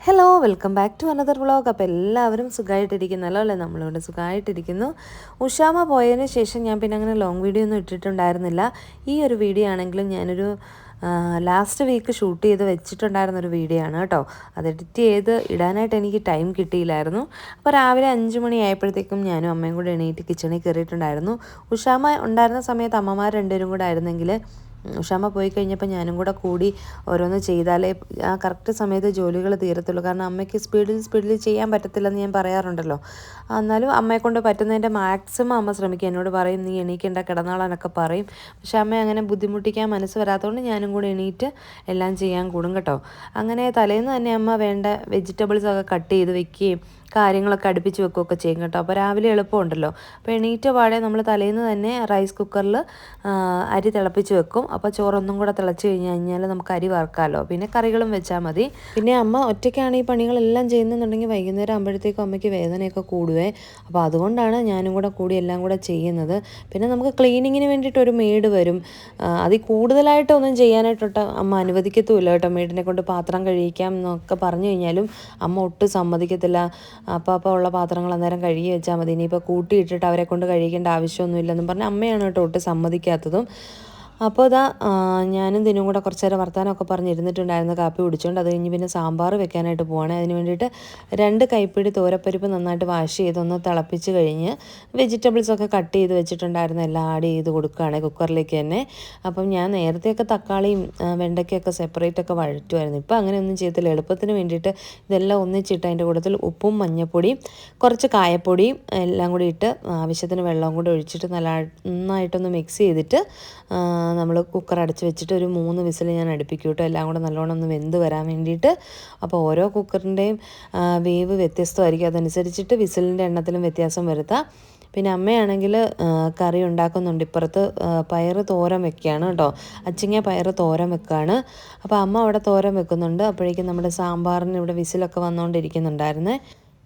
Hello welcome back to another vlog. അപ്പോൾ എല്ലാവരും സുഖമായിട്ടിരിക്കുന്നല്ലോ അല്ലേ? നമ്മളിവിടെ സുഖമായിട്ടിരിക്കുന്നു. ഉഷാമ പോയതിന് ശേഷം ഞാൻ പിന്നെ അങ്ങനെ ലോങ് വീഡിയോ ഒന്നും ഇട്ടിട്ടുണ്ടായിരുന്നില്ല. ഈ ഒരു വീഡിയോ ആണെങ്കിലും ഞാനൊരു ലാസ്റ്റ് വീക്ക് ഷൂട്ട് ചെയ്ത് വെച്ചിട്ടുണ്ടായിരുന്നൊരു വീഡിയോ ആണ് കേട്ടോ. അത് എഡിറ്റ് ചെയ്ത് ഇടാനായിട്ട് എനിക്ക് ടൈം കിട്ടിയില്ലായിരുന്നു. അപ്പോൾ രാവിലെ 5 മണി ആയപ്പോഴത്തേക്കും ഞാനും അമ്മയും കൂടെ എണീറ്റ് കിച്ചണിൽ കയറിയിട്ടുണ്ടായിരുന്നു. ഉഷാമ ഉണ്ടായിരുന്ന സമയത്ത് അമ്മമാർ രണ്ടുപേരും കൂടെ ആയിരുന്നെങ്കിൽ ഉഷാമ്മ പോയി കഴിഞ്ഞപ്പോൾ ഞാനും കൂടെ കൂടി ഓരോന്ന് ചെയ്താലേ ആ കറക്റ്റ് സമയത്ത് ജോലികൾ തീരത്തുള്ളൂ. കാരണം അമ്മയ്ക്ക് സ്പീഡിൽ ചെയ്യാൻ പറ്റത്തില്ലെന്ന് ഞാൻ പറയാറുണ്ടല്ലോ. എന്നാലും അമ്മയെക്കൊണ്ട് പറ്റുന്നതിൻ്റെ മാക്സിമം അമ്മ ശ്രമിക്കുക. എന്നോട് പറയും നീ എണീക്കേണ്ട കിടന്നാളാനൊക്കെ പറയും. പക്ഷേ അമ്മയെ അങ്ങനെ ബുദ്ധിമുട്ടിക്കാൻ മനസ്സ് വരാത്തതുകൊണ്ട് ഞാനും കൂടെ എണീറ്റ് എല്ലാം ചെയ്യാൻ കൂടും കേട്ടോ. അങ്ങനെ തലേന്ന് തന്നെ അമ്മ വേണ്ട വെജിറ്റബിൾസൊക്കെ കട്ട് ചെയ്ത് വെക്കുകയും കാര്യങ്ങളൊക്കെ അടുപ്പിച്ച് വെക്കുകയൊക്കെ ചെയ്യും കേട്ടോ. അപ്പോൾ രാവിലെ എളുപ്പമുണ്ടല്ലോ. അപ്പോൾ എണീറ്റ പാടെ നമ്മൾ തലേന്ന് തന്നെ റൈസ് കുക്കറിൽ അരി തിളപ്പിച്ച് വെക്കും. അപ്പോൾ ചോറൊന്നും കൂടെ തിളച്ച് കഴിഞ്ഞാൽ നമുക്ക് അരി വറുക്കാമല്ലോ. പിന്നെ കറികളും വെച്ചാൽ മതി. പിന്നെ അമ്മ ഒറ്റയ്ക്കാണ് ഈ പണികളെല്ലാം ചെയ്യുന്നുണ്ടെങ്കിൽ വൈകുന്നേരം ആകുമ്പോഴത്തേക്കും അമ്മയ്ക്ക് വേദനയൊക്കെ കൂടുവേ. അപ്പോൾ അതുകൊണ്ടാണ് ഞാനും കൂടെ കൂടി എല്ലാം കൂടെ ചെയ്യുന്നത്. പിന്നെ നമുക്ക് ക്ലീനിങ്ങിന് വേണ്ടിയിട്ടൊരു മെയ്ഡ് വരും. അതിൽ കൂടുതലായിട്ടൊന്നും ചെയ്യാനായിട്ടൊട്ട് അമ്മ അനുവദിക്കത്തുമില്ല കേട്ടോ. മെയ്ഡിനെ കൊണ്ട് പാത്രം കഴിയിക്കാം എന്നൊക്കെ പറഞ്ഞു കഴിഞ്ഞാലും അമ്മ ഒട്ടും സമ്മതിക്കത്തില്ല. അപ്പോൾ ഉള്ള പാത്രങ്ങൾ അന്നേരം കഴുകി വെച്ചാൽ മതി, ഇനിയിപ്പോൾ കൂട്ടിയിട്ടിട്ട് അവരെ കൊണ്ട് കഴിക്കേണ്ട ആവശ്യമൊന്നുമില്ലെന്നും പറഞ്ഞ് അമ്മയാണ് കേട്ടോ ഒട്ടും സമ്മതിക്കാത്തതും. അപ്പോൾ ഇതാ ഞാനും ദിനും കൂടെ കുറച്ച് നേരം വർത്താനമൊക്കെ പറഞ്ഞിരുന്നിട്ടുണ്ടായിരുന്നു കാപ്പി കുടിച്ചുകൊണ്ട്. അത് കഴിഞ്ഞ് പിന്നെ സാമ്പാർ വെക്കാനായിട്ട് പോവാണ്. അതിന് വേണ്ടിയിട്ട് 2 കൈപ്പിടി തോരപ്പരിപ്പ് നന്നായിട്ട് വാഷ് ചെയ്തൊന്ന് തിളപ്പിച്ച് കഴിഞ്ഞ് വെജിറ്റബിൾസൊക്കെ കട്ട് ചെയ്ത് വെച്ചിട്ടുണ്ടായിരുന്നു എല്ലാം ആഡ് ചെയ്ത് കൊടുക്കുകയാണ് കുക്കറിലേക്ക് തന്നെ. അപ്പം ഞാൻ നേരത്തെയൊക്കെ തക്കാളിയും വെണ്ടയ്ക്കൊക്കെ സെപ്പറേറ്റ് ഒക്കെ വഴറ്റുമായിരുന്നു. ഇപ്പോൾ അങ്ങനെയൊന്നും ചെയ്യത്തില്ല. എളുപ്പത്തിന് വേണ്ടിയിട്ട് ഇതെല്ലാം ഒന്നിച്ചിട്ട് അതിൻ്റെ കൂട്ടത്തിൽ ഉപ്പും മഞ്ഞൾപ്പൊടിയും കുറച്ച് കായപ്പൊടിയും എല്ലാം കൂടി ഇട്ട് ആവശ്യത്തിന് വെള്ളവും കൂടി ഒഴിച്ചിട്ട് നന്നായിട്ടൊന്ന് മിക്സ് ചെയ്തിട്ട് നമ്മൾ കുക്കർ അടച്ച് വെച്ചിട്ട് ഒരു 3 വിസിൽ ഞാൻ അടുപ്പിക്കും കേട്ടോ. എല്ലാം കൂടെ നല്ലോണം ഒന്ന് വെന്ത് വരാൻ വേണ്ടിയിട്ട്. അപ്പോൾ ഓരോ കുക്കറിൻ്റെയും വേവ് വ്യത്യസ്തമായിരിക്കും. അതനുസരിച്ചിട്ട് വിസിലിൻ്റെ എണ്ണത്തിലും വ്യത്യാസം വരുത്താം. പിന്നെ അമ്മയാണെങ്കിൽ കറി ഉണ്ടാക്കുന്നുണ്ട്. ഇപ്പുറത്ത് പയറ് തോരൻ വെക്കുകയാണ് കേട്ടോ. അച്ചിങ്ങ പയറ് തോരൻ വെക്കുകയാണ്. അപ്പോൾ അമ്മ അവിടെ തോരൻ വെക്കുന്നുണ്ട്. അപ്പോഴേക്കും നമ്മുടെ സാമ്പാറിന് ഇവിടെ വിസിലൊക്കെ വന്നുകൊണ്ടിരിക്കുന്നുണ്ടായിരുന്നേ.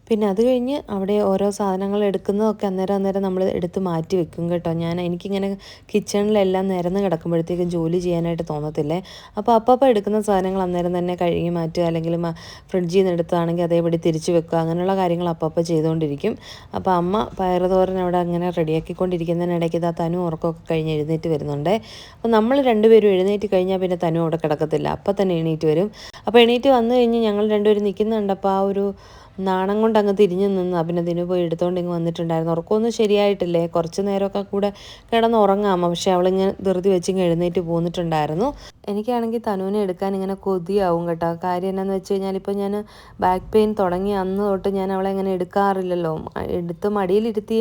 പിന്നെ അത് കഴിഞ്ഞ് അവിടെ ഓരോ സാധനങ്ങൾ എടുക്കുന്നതൊക്കെ അന്നേരം നമ്മൾ എടുത്ത് മാറ്റി വെക്കും കേട്ടോ. എനിക്കിങ്ങനെ കിച്ചണിലെല്ലാം നിരന്ന് കിടക്കുമ്പോഴത്തേക്കും ജോലി ചെയ്യാനായിട്ട് തോന്നത്തില്ലേ. അപ്പോൾ എടുക്കുന്ന സാധനങ്ങൾ അന്നേരം തന്നെ കഴുകി മാറ്റുക, അല്ലെങ്കിൽ ഫ്രിഡ്ജിൽ നിന്ന് എടുത്താണെങ്കിൽ അതേപടി തിരിച്ച് വെക്കുക, അങ്ങനെയുള്ള കാര്യങ്ങൾ അപ്പോൾ ചെയ്തുകൊണ്ടിരിക്കും. അപ്പോൾ അമ്മ പയറുതോരൻ അവിടെ അങ്ങനെ റെഡിയാക്കിക്കൊണ്ടിരിക്കുന്നതിനിടയ്ക്ക് ഇതാ തനു ഉറക്കമൊക്കെ കഴിഞ്ഞ് എഴുന്നേറ്റ് വരുന്നുണ്ട്. അപ്പോൾ നമ്മൾ രണ്ടുപേരും എഴുന്നേറ്റ് കഴിഞ്ഞാൽ പിന്നെ തനു അവിടെ കിടക്കത്തില്ല, അപ്പോൾ തന്നെ എണീറ്റ് വരും. അപ്പോൾ എണീറ്റ് വന്നു കഴിഞ്ഞ് ഞങ്ങൾ രണ്ടുപേരും നിൽക്കുന്നുണ്ടപ്പോൾ ആ ഒരു നാണം കൊണ്ട് അങ്ങ് തിരിഞ്ഞു നിന്ന് പിന്നെ ഇതിന് പോയി എടുത്തുകൊണ്ട് ഇങ്ങ് വന്നിട്ടുണ്ടായിരുന്നു. ഉറക്കമൊന്നും ശരിയായിട്ടില്ലേ, കുറച്ച് നേരമൊക്കെ കൂടെ കിടന്ന് ഉറങ്ങാം. പക്ഷേ അവളിങ്ങനെ ധൃതി വെച്ചിങ്ങ് എഴുന്നേറ്റ് പോന്നിട്ടുണ്ടായിരുന്നു. എനിക്കാണെങ്കിൽ തനുവിനെ എടുക്കാൻ ഇങ്ങനെ കൊതിയാവും കേട്ടോ. കാര്യം എന്നാന്ന് വെച്ച് കഴിഞ്ഞാൽ ഇപ്പോൾ ഞാൻ ബാക്ക് പെയിൻ തുടങ്ങി അന്ന് തൊട്ട് ഞാൻ അവളെ ഇങ്ങനെ എടുക്കാറില്ലല്ലോ. എടുത്ത് മടിയിലിരുത്തി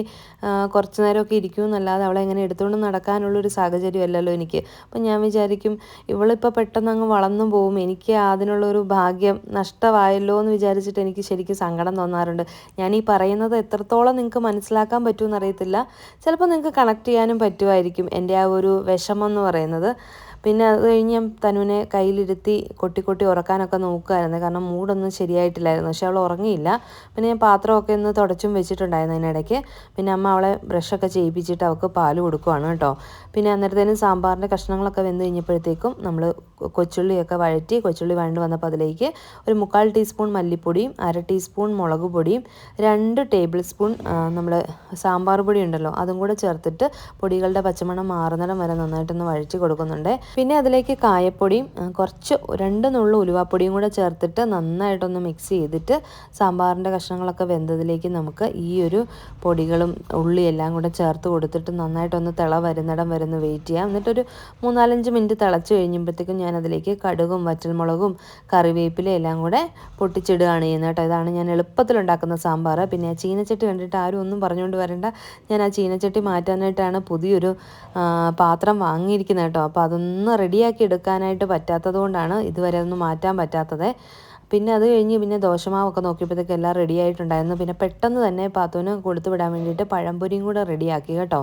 കുറച്ച് നേരമൊക്കെ ഇരിക്കുമെന്നല്ലാതെ അവളെ ഇങ്ങനെ എടുത്തുകൊണ്ട് നടക്കാനുള്ളൊരു സാഹചര്യമല്ലല്ലോ എനിക്ക്. അപ്പം ഞാൻ വിചാരിക്കും ഇവളിപ്പോൾ പെട്ടെന്ന് അങ്ങ് വളർന്നു പോവും, എനിക്ക് അതിനുള്ളൊരു ഭാഗ്യം നഷ്ടമായല്ലോ എന്ന് വിചാരിച്ചിട്ട് എനിക്ക് ശരിക്കും സങ്കടം തോന്നാറുണ്ട്. ഞാൻ ഈ പറയുന്നത് എത്രത്തോളം നിങ്ങൾക്ക് മനസ്സിലാക്കാൻ പറ്റുമെന്ന് അറിയത്തില്ല. ചിലപ്പോൾ നിങ്ങൾക്ക് കണക്ട് ചെയ്യാനും പറ്റുമായിരിക്കും എൻ്റെ ആ ഒരു വിഷമം എന്ന് പറയുന്നത്. പിന്നെ അത് കഴിഞ്ഞ് ഞാൻ തനുവിനെ കയ്യിലിരുത്തി കൊട്ടി ഉറക്കാനൊക്കെ നോക്കുമായിരുന്നു. കാരണം മൂഡൊന്നും ശരിയായിട്ടില്ലായിരുന്നു. പക്ഷെ അവൾ ഉറങ്ങിയില്ല. പിന്നെ ഞാൻ പാത്രമൊക്കെ ഒന്ന് തുടച്ചും വെച്ചിട്ടുണ്ടായിരുന്നു അതിനിടയ്ക്ക്. പിന്നെ അമ്മ അവളെ ബ്രഷൊക്കെ ചെയ്യിപ്പിച്ചിട്ട് അവൾക്ക് പാല് കൊടുക്കുവാണ് കേട്ടോ. പിന്നെ അന്നേരത്തേനും സാമ്പാറിൻ്റെ കഷ്ണങ്ങളൊക്കെ വെന്ത് കഴിഞ്ഞപ്പോഴത്തേക്കും നമ്മൾ കൊച്ചുള്ളിയൊക്കെ വഴറ്റി, കൊച്ചുള്ളി വഴണ്ട് വന്നപ്പോൾ അതിലേക്ക് ഒരു 1/4 ടീസ്പൂൺ മല്ലിപ്പൊടിയും 1/2 ടീസ്പൂൺ മുളക് പൊടിയും 2 ടേബിൾ സ്പൂൺ നമ്മൾ സാമ്പാർ പൊടി ഉണ്ടല്ലോ അതും കൂടെ ചേർത്തിട്ട് പൊടികളുടെ പച്ചമണം മാറുന്നിടം വരെ നന്നായിട്ടൊന്ന് വഴറ്റി കൊടുക്കുന്നുണ്ട്. പിന്നെ അതിലേക്ക് കായപ്പൊടിയും കുറച്ച് 2 നുള്ളു ഉലുവാപ്പൊടിയും കൂടെ ചേർത്തിട്ട് നന്നായിട്ടൊന്ന് മിക്സ് ചെയ്തിട്ട് സാമ്പാറിൻ്റെ കഷ്ണങ്ങളൊക്കെ വെന്തതിലേക്ക് നമുക്ക് ഈ ഒരു പൊടികളും ഉള്ളിയെല്ലാം കൂടെ ചേർത്ത് കൊടുത്തിട്ട് നന്നായിട്ടൊന്ന് വരുന്നിടം വരെ വെയിറ്റ് ചെയ്യാം. എന്നിട്ടൊരു 3-4 മിനിറ്റ് തിളച്ച് കഴിയുമ്പോഴത്തേക്കും ഞാൻ അതിലേക്ക് കടുകും വറ്റൽമുളകും കറിവേപ്പില എല്ലാം കൂടെ പൊട്ടിച്ചിടുകയാണ് ചെയ്യുന്നത് കേട്ടോ. ഇതാണ് ഞാൻ എളുപ്പത്തിലുണ്ടാക്കുന്ന സാമ്പാർ. പിന്നെ ചീനച്ചട്ടി കണ്ടിട്ട് ആരും ഒന്നും പറഞ്ഞുകൊണ്ട് വരേണ്ട. ഞാൻ ആ ചീനച്ചട്ടി മാറ്റാനായിട്ടാണ് പുതിയൊരു പാത്രം വാങ്ങിയിരിക്കുന്നത് കേട്ടോ. അപ്പോൾ അതൊന്ന് റെഡിയാക്കി എടുക്കാനായിട്ട് പറ്റാത്തത് കൊണ്ടാണ് ഇതുവരെ ഒന്നും മാറ്റാൻ പറ്റാത്തത്. പിന്നെ അത് കഴിഞ്ഞ് പിന്നെ ദോശമാവൊക്കെ നോക്കിയപ്പോഴത്തേക്ക് എല്ലാം റെഡി ആയിട്ടുണ്ടായിരുന്നു. പിന്നെ പെട്ടെന്ന് തന്നെ പാത്തുവിന് കൊടുത്തു വിടാൻ വേണ്ടിയിട്ട് പഴംപൊരിയും കൂടെ റെഡിയാക്കി കേട്ടോ.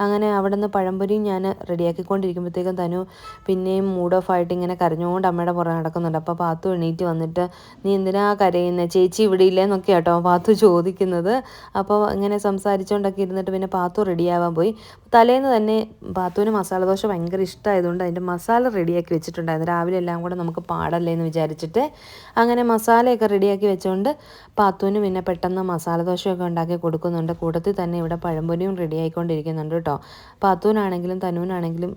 അങ്ങനെ അവിടെ നിന്ന് പഴംപൊരിയും ഞാൻ റെഡിയാക്കിക്കൊണ്ടിരിക്കുമ്പോഴത്തേക്കും തനു പിന്നെയും മൂഡ് ഓഫ് ആയിട്ട് ഇങ്ങനെ കരഞ്ഞുകൊണ്ട് അമ്മയുടെ പുറകെ നടക്കുന്നുണ്ട്. അപ്പോൾ പാത്തു എണീറ്റ് വന്നിട്ട് നീ എന്തിനാ കരയുന്നത്, ചേച്ചി ഇവിടെ ഇല്ലേന്നൊക്കെ കേട്ടോ പാത്തു ചോദിക്കുന്നത്. അപ്പോൾ ഇങ്ങനെ സംസാരിച്ചുകൊണ്ടൊക്കെ ഇരുന്നിട്ട് പിന്നെ പാത്തു റെഡിയാവാൻ പോയി. തലേന്ന് തന്നെ പാത്തുവിന് മസാല ദോശ ഭയങ്കര ഇഷ്ടമായതുകൊണ്ട് അതിൻ്റെ മസാല റെഡിയാക്കി വെച്ചിട്ടുണ്ടായിരുന്നു. രാവിലെ എല്ലാം കൂടെ നമുക്ക് പാടല്ലേ എന്ന് വിചാരിച്ചിട്ട് അങ്ങനെ മസാലയൊക്കെ റെഡിയാക്കി വെച്ചുകൊണ്ട് പാത്തുവിന് പിന്നെ പെട്ടെന്ന് മസാല ദോശയൊക്കെ ഉണ്ടാക്കി കൊടുക്കുന്നുണ്ട്. കൂട്ടത്തിൽ തന്നെ ഇവിടെ പഴംപൊരിയും റെഡി ആയിക്കൊണ്ടിരിക്കുന്നുണ്ട് കേട്ടോ. പാത്തുവിനാണെങ്കിലും തനുവിനാണെങ്കിലും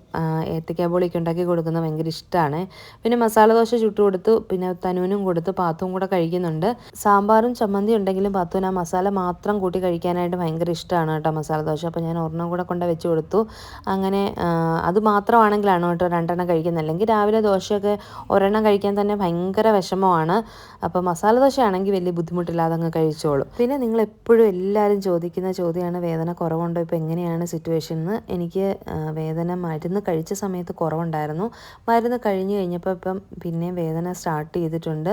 ഏത്തയ്ക്ക ബോളിയൊക്കെ ഉണ്ടാക്കി കൊടുക്കുന്നത് ഭയങ്കര ഇഷ്ടമാണ്. പിന്നെ മസാല ദോശ ചുട്ടു കൊടുത്തു, പിന്നെ തനുവിനും കൊടുത്ത് പാത്തുവും കൂടെ കഴിക്കുന്നുണ്ട്. സാമ്പാറും ചമ്മന്തി ഉണ്ടെങ്കിലും പാത്തുവിന് ആ മസാല മാത്രം കൂട്ടി കഴിക്കാനായിട്ട് ഭയങ്കര ഇഷ്ടമാണ് കേട്ടോ മസാല ദോശ. അപ്പോൾ ഞാൻ ഒരെണ്ണം കൂടെ കൊണ്ട് വെച്ച് കൊടുത്തു. അങ്ങനെ അത് മാത്രമാണെങ്കിലാണ് കേട്ടോ 2 കഴിക്കുന്നത്. അല്ലെങ്കിൽ രാവിലെ ദോശയൊക്കെ ഒരെണ്ണം കഴിക്കാൻ തന്നെ ഭയങ്കര വിഷമമാണ്. അപ്പോൾ മസാല ദോശ ആണെങ്കിൽ വലിയ ബുദ്ധിമുട്ടില്ലാതെ അങ്ങ് കഴിച്ചോളൂ. പിന്നെ നിങ്ങൾ എപ്പോഴും എല്ലാവരും ചോദിക്കുന്ന ചോദ്യമാണ് വേദന കുറവുണ്ടോ, ഇപ്പോൾ എങ്ങനെയാണ് സിറ്റുവേഷൻ എന്ന്. എനിക്ക് വേദന മരുന്ന് കഴിച്ച സമയത്ത് കുറവുണ്ടായിരുന്നു. മരുന്ന് കഴിഞ്ഞപ്പോൾ ഇപ്പം പിന്നെയും വേദന സ്റ്റാർട്ട് ചെയ്തിട്ടുണ്ട്.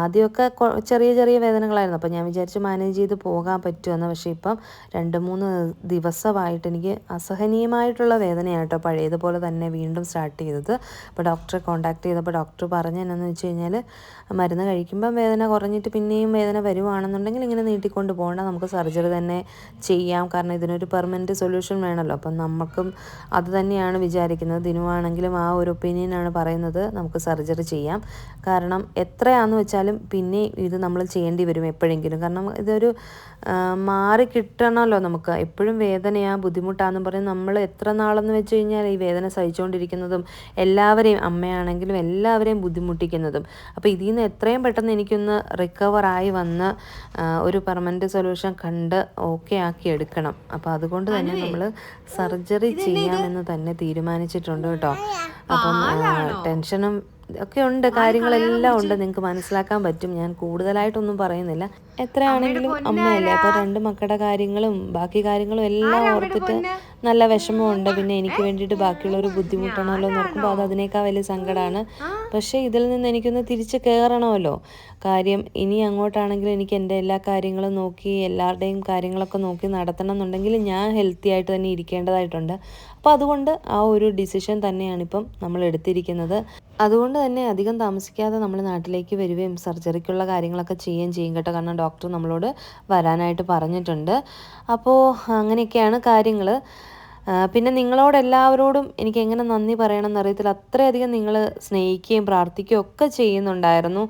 ആദ്യമൊക്കെ ചെറിയ ചെറിയ വേദനകളായിരുന്നു. അപ്പോൾ ഞാൻ വിചാരിച്ചു മാനേജ് ചെയ്ത് പോകാൻ പറ്റുമെന്ന്. പക്ഷേ ഇപ്പം 2-3 ദിവസമായിട്ട് എനിക്ക് അസഹനീയമായിട്ടുള്ള വേദനയായിട്ടോ പഴയതുപോലെ തന്നെ വീണ്ടും സ്റ്റാർട്ട് ചെയ്തത്. അപ്പോൾ ഡോക്ടറെ കോൺടാക്ട് ചെയ്തപ്പോൾ ഡോക്ടർ പറഞ്ഞതെന്നു വെച്ച് കഴിഞ്ഞാൽ മരുന്ന് കഴിക്കുമ്പം വേദന കുറഞ്ഞിട്ട് പിന്നെയും വേദന വരുവാണെന്നുണ്ടെങ്കിൽ ഇങ്ങനെ നീട്ടിക്കൊണ്ട് പോകണ്ട, നമുക്ക് സർജറി തന്നെ ചെയ്യാം. കാരണം ഇതിനൊരു പെർമനൻറ്റ് സൊല്യൂഷൻ വേണമല്ലോ. അപ്പം നമുക്കും അത് തന്നെയാണ് വിചാരിക്കുന്നത്. ദിനുവാണെങ്കിലും ആ ഒരു ഒപ്പീനിയനാണ് പറയുന്നത്, നമുക്ക് സർജറി ചെയ്യാം. കാരണം എത്രയാണെന്ന് വെച്ചാലും പിന്നെ ഇത് നമ്മൾ ചെയ്യേണ്ടി വരും എപ്പോഴെങ്കിലും. കാരണം ഇതൊരു മാറി കിട്ടണമല്ലോ നമുക്ക്. എപ്പോഴും വേദനയാണ് ബുദ്ധിമുട്ടാണെന്ന് പറഞ്ഞ് നമ്മൾ എത്ര നാളെന്ന് വെച്ച് കഴിഞ്ഞാൽ ഈ വേദന സഹിച്ചുകൊണ്ടിരിക്കുന്നതും എല്ലാവരെയും അമ്മയാണെങ്കിലും എല്ലാവരെയും ബുദ്ധിമുട്ടിക്കുന്നതും. അപ്പോൾ ഇതിൽ നിന്ന് എത്രയും പെട്ടെന്ന് എനിക്കൊന്ന് റിക്കവറായി വന്ന് ഒരു പെർമനൻറ്റ് സൊല്യൂഷൻ കണ്ട് ഓക്കെ ആക്കി എടുക്കണം. അപ്പോൾ അതുകൊണ്ട് തന്നെ നമ്മൾ സർജറി ചെയ്യാമെന്ന് തന്നെ തീരുമാനിച്ചിട്ടുണ്ട് കേട്ടോ. അപ്പം ടെൻഷനും ഒക്കെ ഉണ്ട്, കാര്യങ്ങളെല്ലാം ഉണ്ട്, നിങ്ങൾക്ക് മനസ്സിലാക്കാൻ പറ്റും. ഞാൻ കൂടുതലായിട്ടൊന്നും പറയുന്നില്ല. എത്രയാണെങ്കിലും അമ്മയല്ലേ, അപ്പോൾ 2 മക്കളുടെ കാര്യങ്ങളും ബാക്കി കാര്യങ്ങളും എല്ലാം ഓർത്തിട്ട് നല്ല വിഷമമുണ്ട്. പിന്നെ എനിക്ക് വേണ്ടിയിട്ട് ബാക്കിയുള്ളവർ ബുദ്ധിമുട്ടണമല്ലോ എന്ന് ഓർക്കുമ്പോൾ അത് അതിനേക്കാൾ വലിയ സങ്കടമാണ്. പക്ഷേ ഇതിൽ നിന്ന് എനിക്കൊന്ന് തിരിച്ച് കയറണമല്ലോ. കാര്യം ഇനി അങ്ങോട്ടാണെങ്കിലും എനിക്ക് എൻ്റെ എല്ലാ കാര്യങ്ങളും നോക്കി എല്ലാവരുടെയും കാര്യങ്ങളൊക്കെ നോക്കി നടത്തണം എന്നുണ്ടെങ്കിൽ ഞാൻ ഹെൽത്തി ആയിട്ട് തന്നെ ഇരിക്കേണ്ടതായിട്ടുണ്ട്. അപ്പോൾ അതുകൊണ്ട് ആ ഒരു ഡിസിഷൻ തന്നെയാണിപ്പം നമ്മൾ എടുത്തിരിക്കുന്നത്. അതുകൊണ്ട് തന്നെ അധികം താമസിക്കാതെ നമ്മൾ നാട്ടിലേക്ക് വരികയും സർജറിക്കുള്ള കാര്യങ്ങളൊക്കെ ചെയ്യുകയും ചെയ്യും കേട്ടോ. കാരണം ഡോക്ടർ നമ്മളോട് വരാനായിട്ട് പറഞ്ഞിട്ടുണ്ട്. അപ്പോൾ അങ്ങനെയൊക്കെയാണ് കാര്യങ്ങൾ. പിന്നെ നിങ്ങളോടെല്ലാവരോടും എനിക്ക് എങ്ങനെ നന്ദി പറയണമെന്ന് അറിയത്തില്ല. അത്രയധികം നിങ്ങൾ സ്നേഹിക്കുകയും പ്രാർത്ഥിക്കുകയും ഒക്കെ ചെയ്യുന്നുണ്ടായിരുന്നു.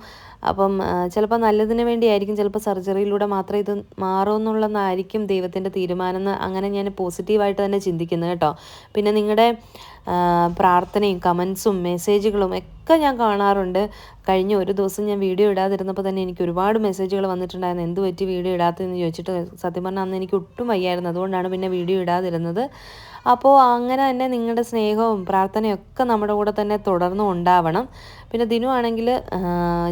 അപ്പം ചിലപ്പോൾ നല്ലതിന് വേണ്ടിയായിരിക്കും, ചിലപ്പോൾ സർജറിയിലൂടെ മാത്രമേ ഇത് മാറുമെന്നുള്ളതായിരിക്കും ദൈവത്തിൻ്റെ തീരുമാനം എന്ന് അങ്ങനെ ഞാൻ പോസിറ്റീവായിട്ട് തന്നെ ചിന്തിക്കുന്നത് കേട്ടോ. പിന്നെ നിങ്ങളുടെ പ്രാർത്ഥനയും കമൻസും മെസ്സേജുകളും ഒക്കെ ഞാൻ കാണാറുണ്ട്. കഴിഞ്ഞ ഒരു ദിവസം ഞാൻ വീഡിയോ ഇടാതിരുന്നപ്പോൾ തന്നെ എനിക്ക് ഒരുപാട് മെസ്സേജുകൾ വന്നിട്ടുണ്ടായിരുന്നു. എന്ത് പറ്റി വീഡിയോ ഇടാത്തതെന്ന് ചോദിച്ചിട്ട്. സത്യം പറഞ്ഞാൽ അന്ന് എനിക്ക് ഒട്ടും വയ്യായിരുന്നു, അതുകൊണ്ടാണ് പിന്നെ വീഡിയോ ഇടാതിരുന്നത്. അപ്പോൾ അങ്ങനെ തന്നെ നിങ്ങളുടെ സ്നേഹവും പ്രാർത്ഥനയും ഒക്കെ നമ്മുടെ കൂടെ തന്നെ തുടർന്നും ഉണ്ടാവണം. പിന്നെ ദിനു ആണെങ്കിൽ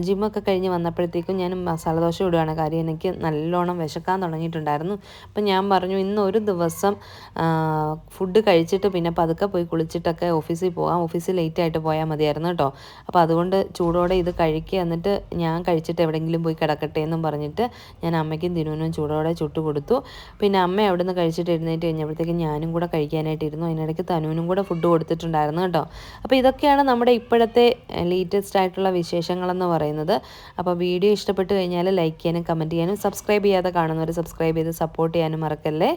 ജിമ്മൊക്കെ കഴിഞ്ഞ് വന്നപ്പോഴത്തേക്കും ഞാൻ മസാല ദോശ ഇടുകയാണ്. കാര്യം എനിക്ക് നല്ലോണം വിശക്കാൻ തുടങ്ങിയിട്ടുണ്ടായിരുന്നു. അപ്പം ഞാൻ പറഞ്ഞു ഇന്നൊരു ദിവസം ഫുഡ് കഴിച്ചിട്ട് പിന്നെ പതുക്കെ പോയി കുളിച്ചിട്ടൊക്കെ ഓഫീസിൽ പോകാം, ഓഫീസിൽ ലേറ്റായിട്ട് പോയാൽ മതിയായിരുന്നു കേട്ടോ. അപ്പോൾ അതുകൊണ്ട് ചൂടോടെ ഇത് കഴിക്കുക, എന്നിട്ട് ഞാൻ കഴിച്ചിട്ട് എവിടെയെങ്കിലും പോയി കിടക്കട്ടെ എന്നും പറഞ്ഞിട്ട് ഞാൻ അമ്മയ്ക്കും ദിനുവിനും ചൂടോടെ ചുട്ടു കൊടുത്തു. പിന്നെ അമ്മ അവിടെ നിന്ന് കഴിച്ചിട്ട് എഴുന്നേറ്റ് കഴിഞ്ഞപ്പോഴത്തേക്കും ഞാനും കൂടെ കഴിക്കാനായിട്ടിരുന്നു. അതിനിടയ്ക്ക് തനുവിനും കൂടെ ഫുഡ് കൊടുത്തിട്ടുണ്ടായിരുന്നു കേട്ടോ. അപ്പോൾ ഇതൊക്കെയാണ് നമ്മുടെ ഇപ്പോഴത്തെ ലേറ്റസ്റ്റ് ആയിട്ടുള്ള വിശേഷങ്ങളെന്ന് പറയുന്നത്. അപ്പോൾ വീഡിയോ ഇഷ്ടപ്പെട്ട് കഴിഞ്ഞാൽ ലൈക്ക് ചെയ്യാനും കമൻറ്റ് ചെയ്യാനും സബ്സ്ക്രൈബ് ചെയ്യാതെ കാണുന്നവർ സബ്സ്ക്രൈബ് ചെയ്ത് സപ്പോർട്ട് ചെയ്യാനും മറക്കല്ലേ.